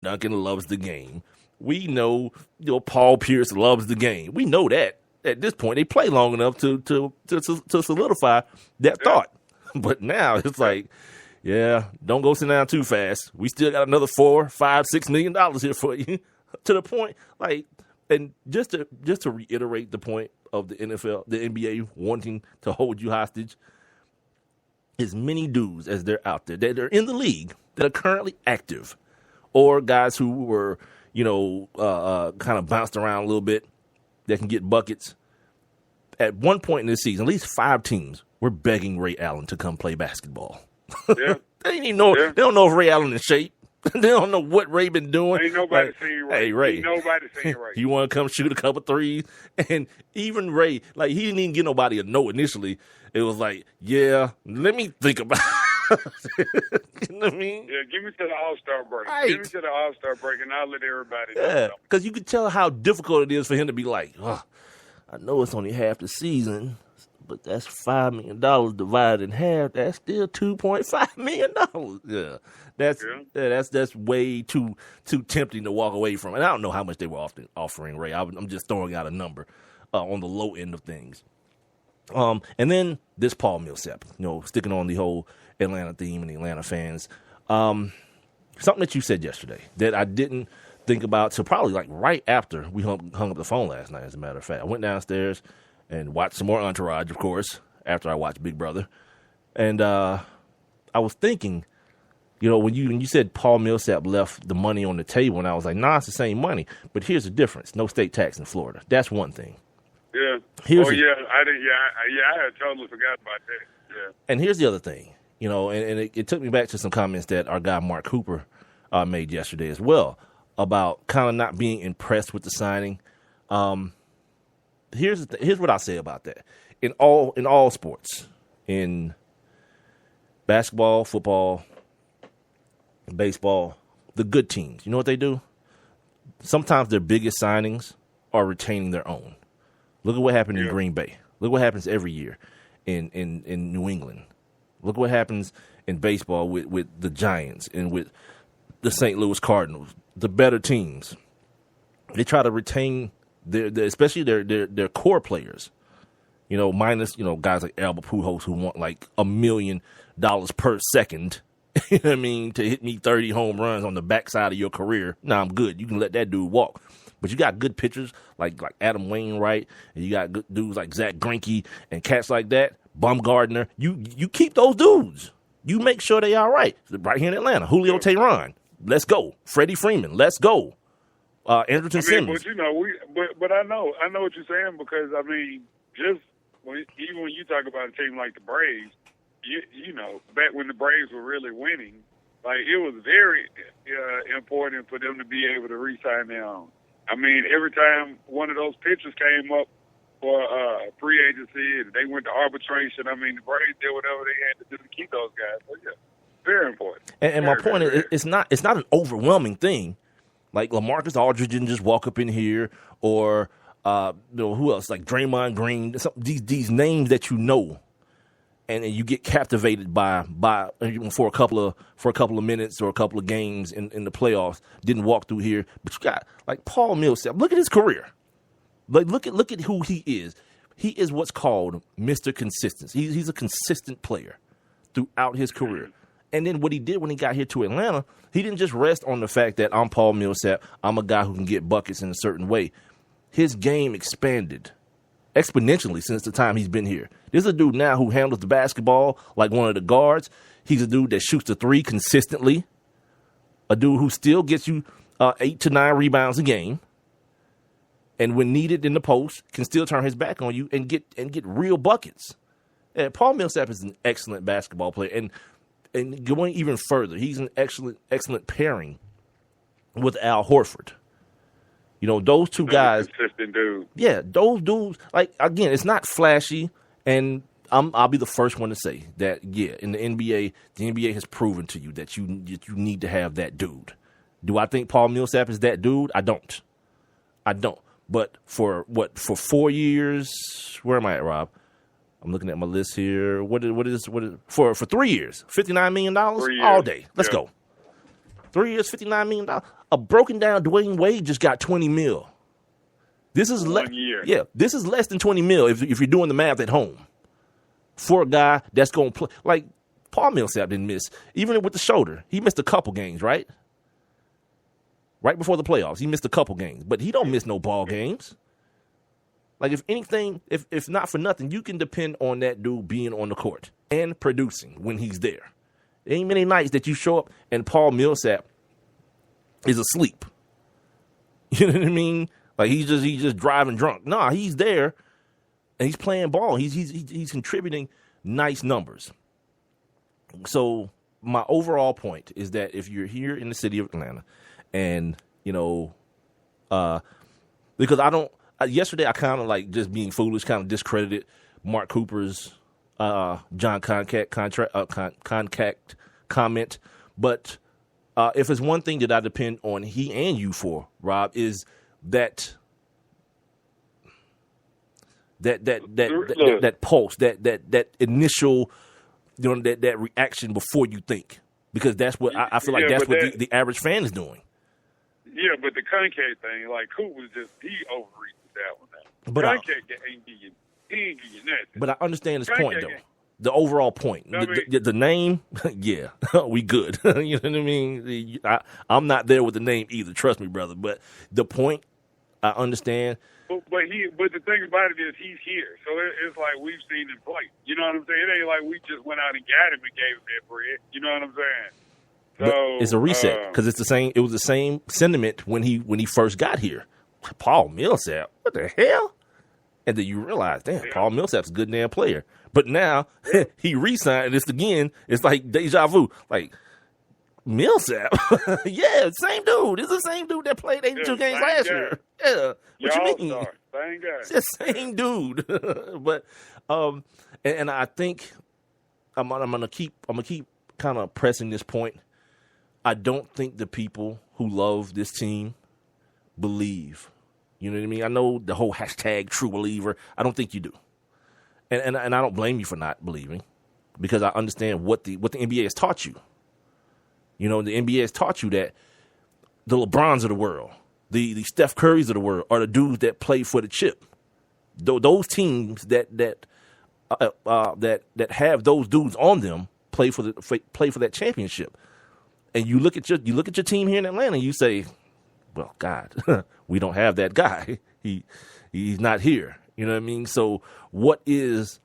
Duncan loves the game. We know, Paul Pierce loves the game. We know that at this point they play long enough to solidify that thought. But now it's like, yeah, don't go sit down too fast. We still got another $4, $5, $6 million here for you. To the point, like, and just to reiterate the point of the NFL, the NBA wanting to hold you hostage, as many dudes as they're out there that are in the league that are currently active, or guys who were, kind of bounced around a little bit that can get buckets. At one point in this season, at least 5 teams were begging Ray Allen to come play basketball. Yeah. They didn't even know. Yeah. They don't know if Ray Allen in shape. They don't know what Ray been doing. Ain't nobody seen Ray. Hey, Ray. Ain't nobody seen Ray. You want to come shoot a couple threes? And even Ray, like, he didn't even get nobody a no initially. It was like, yeah, let me think about it. You know what I mean? Yeah, give me to the All-Star break. Right. Give me to the All-Star break, and I'll let everybody know. Yeah, because you could tell how difficult it is for him to be like, I know it's only half the season, but that's $5 million divided in half. That's still $2.5 million. Yeah, that's way too tempting to walk away from. And I don't know how much they were offering Ray. I'm just throwing out a number on the low end of things. And then this Paul Millsap, sticking on the whole Atlanta theme and the Atlanta fans. Something that you said yesterday that I didn't think about till probably like right after we hung up the phone last night, as a matter of fact. I went downstairs and watched some more Entourage, of course, after I watched Big Brother. And I was thinking, when you said Paul Millsap left the money on the table, and I was like, nah, it's the same money. But here's the difference. No state tax in Florida. That's one thing. Yeah. I had totally forgot about that. Yeah. And here's the other thing, and it took me back to some comments that our guy Mark Cooper made yesterday as well about kind of not being impressed with the signing. Here's what I'll say about that. In all sports, in basketball, football, baseball, the good teams, you know what they do? Sometimes their biggest signings are retaining their own. Look at what happened in Green Bay. Look what happens every year in New England. Look what happens in baseball with the Giants and with the St. Louis Cardinals, the better teams. They try to retain their especially their core players. Minus guys like Albert Pujols who want like $1 million per second. You know what I mean, to hit me 30 home runs on the backside of your career. Nah, I'm good. You can let that dude walk. But you got good pitchers like Adam Wainwright, and you got good dudes like Zach Greinke and cats like that, Bumgarner. You keep those dudes. You make sure they all right. Right here in Atlanta, Julio Teheran, let's go. Freddie Freeman, let's go. Andrelton Simmons. But I know what you're saying, because just even when you talk about a team like the Braves, back when the Braves were really winning, like, it was very important for them to be able to re-sign their own. Every time one of those pitchers came up for free agency, they went to arbitration. The Braves did whatever they had to do to keep those guys. So, yeah, very important. And my point is, it's not an overwhelming thing. Like, LaMarcus Aldridge didn't just walk up in here, or who else? Like Draymond Green. These names that and you get captivated by for a couple of minutes or a couple of games in the playoffs. Didn't walk through here, but you got like Paul Millsap. Look at his career. Like look at who he is. He is what's called Mr. Consistency. He's a consistent player throughout his career. And then what he did when he got here to Atlanta, he didn't just rest on the fact that I'm Paul Millsap. I'm a guy who can get buckets in a certain way. His game expanded exponentially since the time he's been here. There's a dude now who handles the basketball like one of the guards. He's a dude that shoots the three consistently. A dude who still gets you 8 to 9 rebounds a game. And when needed in the post, can still turn his back on you and get real buckets. And Paul Millsap is an excellent basketball player. And going even further, he's an excellent pairing with Al Horford. Those two guys. Consistent dude. Yeah, those dudes. Like, again, it's not flashy, and I'll be the first one to say that. Yeah, in the NBA has proven to you that you need to have that dude. Do I think Paul Millsap is that dude? I don't. But for 4 years? Where am I at, Rob? I'm looking at my list here. What is for 3 years? $59 million all day. Let's go. 3 years, $59 million. A broken down Dwayne Wade just got $20 million. This is 1 year. Yeah, this is less than $20 million if you're doing the math at home for a guy that's going to play. Like Paul Millsap didn't miss, even with the shoulder. He missed a couple games, right? Right before the playoffs, he missed a couple games, but he don't miss no ball games. Like if anything, if not for nothing, you can depend on that dude being on the court and producing when he's there. There ain't many nights that you show up and Paul Millsap is asleep. You know what I mean? Like he's just driving drunk. Nah, he's there and he's playing ball. He's contributing nice numbers. So my overall point is that if you're here in the city of Atlanta, and because yesterday I kind of like just being foolish, kind of discredited Mark Cooper's John Concact comment, but if it's one thing that I depend on he and you for, Rob, is that pulse, that initial, that reaction before you think, because that's what I feel like that's what the average fan is doing. Yeah, but the Concact thing, like Coop was he overreached with that one. But Concact ain't give you nothing. But I understand his point though. The overall point, the name, yeah, we good. You know what I mean? I'm not there with the name either. Trust me, brother. But the point, I understand. But the thing about it is he's here, so it's like we've seen him play. You know what I'm saying? It ain't like we just went out and got him and gave him that bread. You know what I'm saying? So it's a reset because it's the same. It was the same sentiment when he first got here. Paul Millsap, what the hell? And then you realize, damn, yeah. Paul Millsap's a good damn player. But now he re-signed, and it's again. It's like deja vu. Like Millsap, yeah, same dude. It's the same dude that played 82 games last year. Yeah, what you mean? Same guy. It's the same dude. But and I think I'm gonna keep kind of pressing this point. I don't think the people who love this team believe. You know what I mean? I know the whole hashtag true believer. I don't think you do. And I don't blame you for not believing, because I understand what the NBA has taught you. You know, the NBA has taught you that the LeBrons of the world, the Steph Currys of the world are the dudes that play for the chip. Those teams that have those dudes on them play for that championship. And you look at your team here in Atlanta, and you say, well, God, we don't have that guy. He's not here. You know what I mean? So what is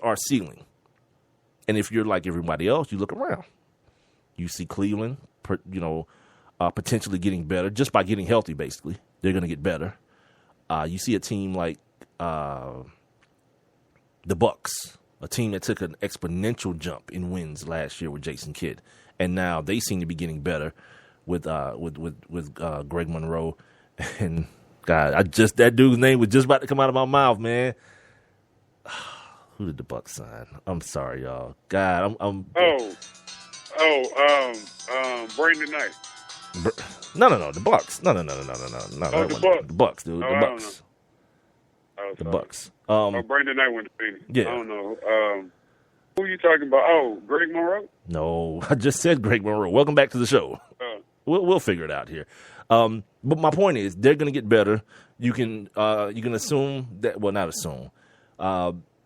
our ceiling? And if you're like everybody else, you look around. You see Cleveland, potentially getting better just by getting healthy. Basically, they're going to get better. You see a team like the Bucks, a team that took an exponential jump in wins last year with Jason Kidd, and now they seem to be getting better with Greg Monroe. And God, that dude's name was just about to come out of my mouth, man. Who did the Bucks sign? I'm sorry, y'all. God, I'm. Brandon Knight. No, the Bucks. No. The Bucks, dude. The Bucks. The Bucks. Brandon Knight went to Phoenix. Yeah. I don't know. Who are you talking about? Oh, Greg Monroe? No, I just said Greg Monroe. Welcome back to the show. We'll figure it out here. But my point is, they're going to get better. You can assume that. Well, not assume.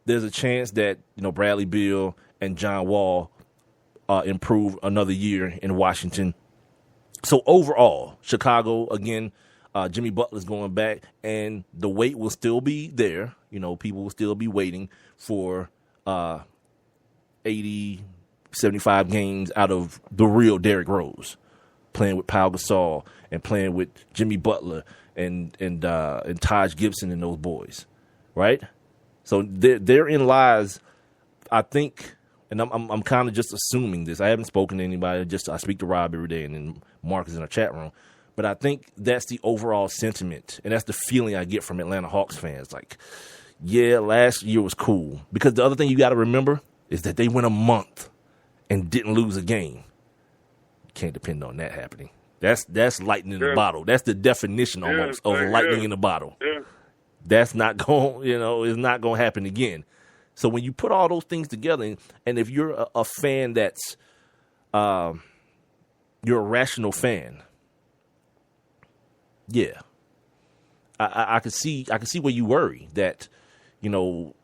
There's a chance that Bradley Beal and John Wall improve another year in Washington. So overall, Chicago again. Jimmy Butler's going back, and the wait will still be there. People will still be waiting for 80, 75 games out of the real Derrick Rose, playing with Pau Gasol and playing with Jimmy Butler and Taj Gibson and those boys, right? So therein lies, I think, and I'm kind of just assuming this. I haven't spoken to anybody. I speak to Rob every day, and then Mark is in our chat room. But I think that's the overall sentiment, and that's the feeling I get from Atlanta Hawks fans. Like, yeah, last year was cool. Because the other thing you got to remember is that they went a month and didn't lose a game. You can't depend on that happening. That's lightning in the bottle. That's the definition almost of lightning in the bottle. Yeah. That's not going, it's not going to happen again. So when you put all those things together, and if you're a fan that's, you're a rational fan, Yeah. I could see where you worry that, you know,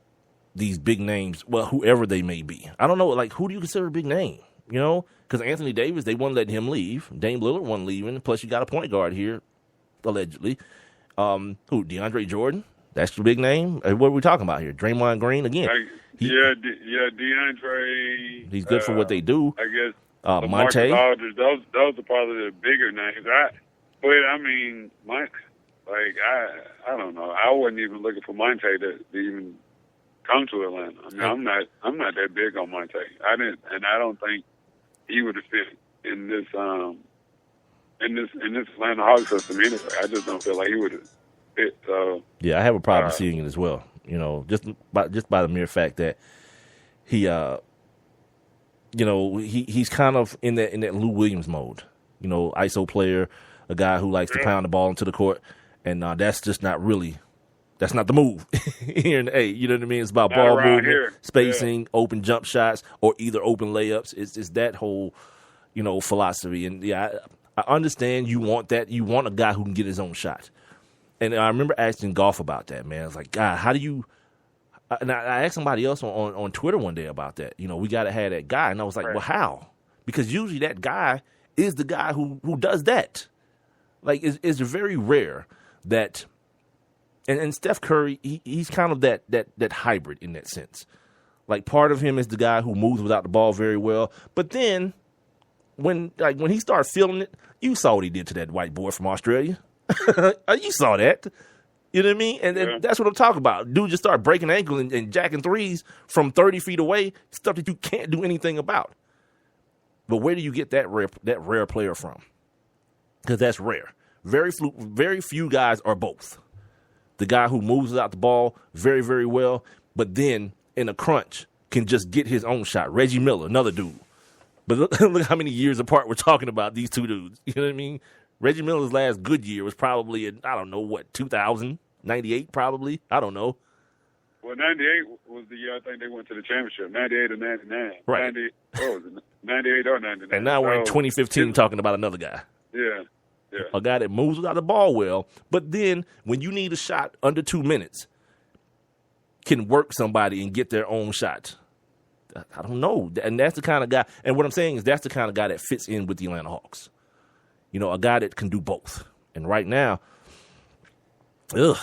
these big names, well, whoever they may be. I don't know, like, who do you consider a big name? You know, because Anthony Davis, they wouldn't let him leave. Dame Lillard wasn't leaving. Plus, you got a point guard here, allegedly. DeAndre Jordan? That's the big name. What are we talking about here? Draymond Green again. DeAndre. He's good for what they do. I guess. Monte. Aldridge, those are probably the bigger names. I don't know. I wasn't even looking for Monte to even come to Atlanta. I mean, I'm not that big on Monte. I don't think he would have fit in this Atlanta Hawks system anyway. I just don't feel like he would have fit. So yeah, I have a problem seeing it as well. You know, just by the mere fact that he, he's kind of in that Lou Williams mode. You know, ISO player, a guy who likes to pound the ball into the court, and that's just not really. That's not the move here in the A. You know what I mean? It's about ball movement, spacing, open jump shots, or either open layups. It's that whole, philosophy. And yeah, I understand you want that. You want a guy who can get his own shot. And I remember asking Golf about that, man. I was like, God, how do you? And I asked somebody else on Twitter one day about that. You know, we got to have that guy. And I was like, well, how? Because usually that guy is the guy who does that. Like, it's very rare that. And Steph Curry, he's kind of that hybrid in that sense. Like, part of him is the guy who moves without the ball very well. But then when he started feeling it, you saw what he did to that white boy from Australia. You saw that. You know what I mean? And that's what I'm talking about. Dude just started breaking ankle and jacking threes from 30 feet away, stuff that you can't do anything about. But where do you get that rare player from? Because that's rare. Very few guys are both. The guy who moves out the ball very, very well, but then in a crunch can just get his own shot. Reggie Miller, another dude. But look how many years apart we're talking about these two dudes. You know what I mean? Reggie Miller's last good year was probably in, 2000, 98 probably. I don't know. Well, 98 was the year I think they went to the championship, 98 or 99. Right. 98 or 99. And now we're in 2015 talking about another guy. Yeah. Yeah. A guy that moves without the ball well, but then when you need a shot under 2 minutes, can work somebody and get their own shot. I don't know. And that's the kind of guy, and what I'm saying is that's the kind of guy that fits in with the Atlanta Hawks. You know, a guy that can do both. And right now, they're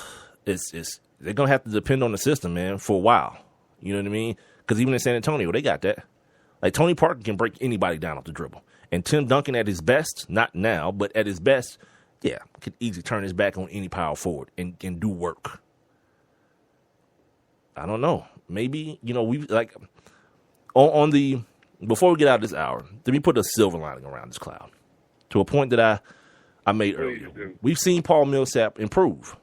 going to have to depend on the system, man, for a while. You know what I mean? Because even in San Antonio, they got that. Like, Tony Parker can break anybody down off the dribble. And Tim Duncan at his best, not now, but at his best, could easily turn his back on any power forward and do work. I don't know. Maybe, before we get out of this hour, let me put a silver lining around this cloud to a point that I made earlier. We've seen Paul Millsap improve.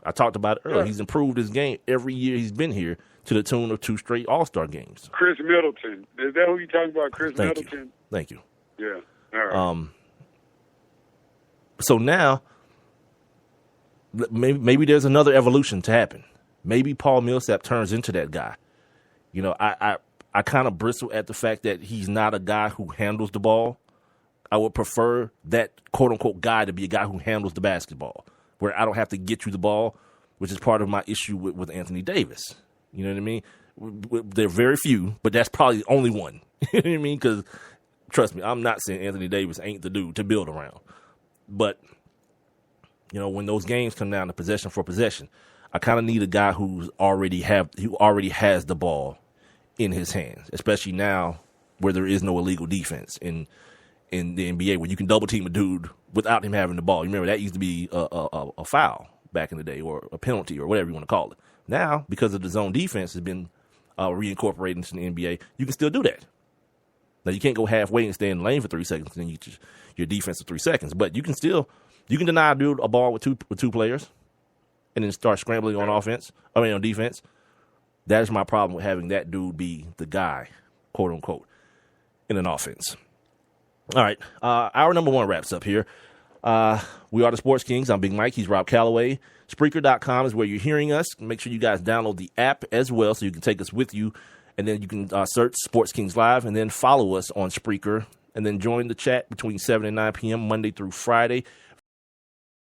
I talked about it earlier. He's improved his game every year he's been here to the tune of 2 straight All-Star games. Chris Middleton. Is that who you're talking about, Chris Middleton? Thank you. Yeah. All right. So now, maybe there's another evolution to happen. Maybe Paul Millsap turns into that guy. You know, I kind of bristle at the fact that he's not a guy who handles the ball. I would prefer that quote-unquote guy to be a guy who handles the basketball, where I don't have to get you the ball, which is part of my issue with Anthony Davis. You know what I mean? There are very few, but that's probably the only one. You know what I mean? Because trust me, I'm not saying Anthony Davis ain't the dude to build around. But, when those games come down to possession for possession, I kind of need a guy who already has the ball in his hands, especially now where there is no illegal defense in the NBA, where you can double team a dude without him having the ball. You remember that used to be a foul back in the day, or a penalty, or whatever you want to call it. Now, because of the zone defense has been reincorporated into the NBA, you can still do that. Now, you can't go halfway and stay in the lane for 3 seconds and then your defense for 3 seconds. But you can deny a dude a ball with two players and then start scrambling on defense. That is my problem with having that dude be the guy, quote unquote, in an offense. All right. Hour number 1 wraps up here. We are the Sports Kings. I'm Big Mike. He's Rob Calloway. Spreaker.com is where you're hearing us. Make sure you guys download the app as well so you can take us with you. And then you can search Sports Kings Live and then follow us on Spreaker. And then join the chat between 7 and 9 p.m. Monday through Friday.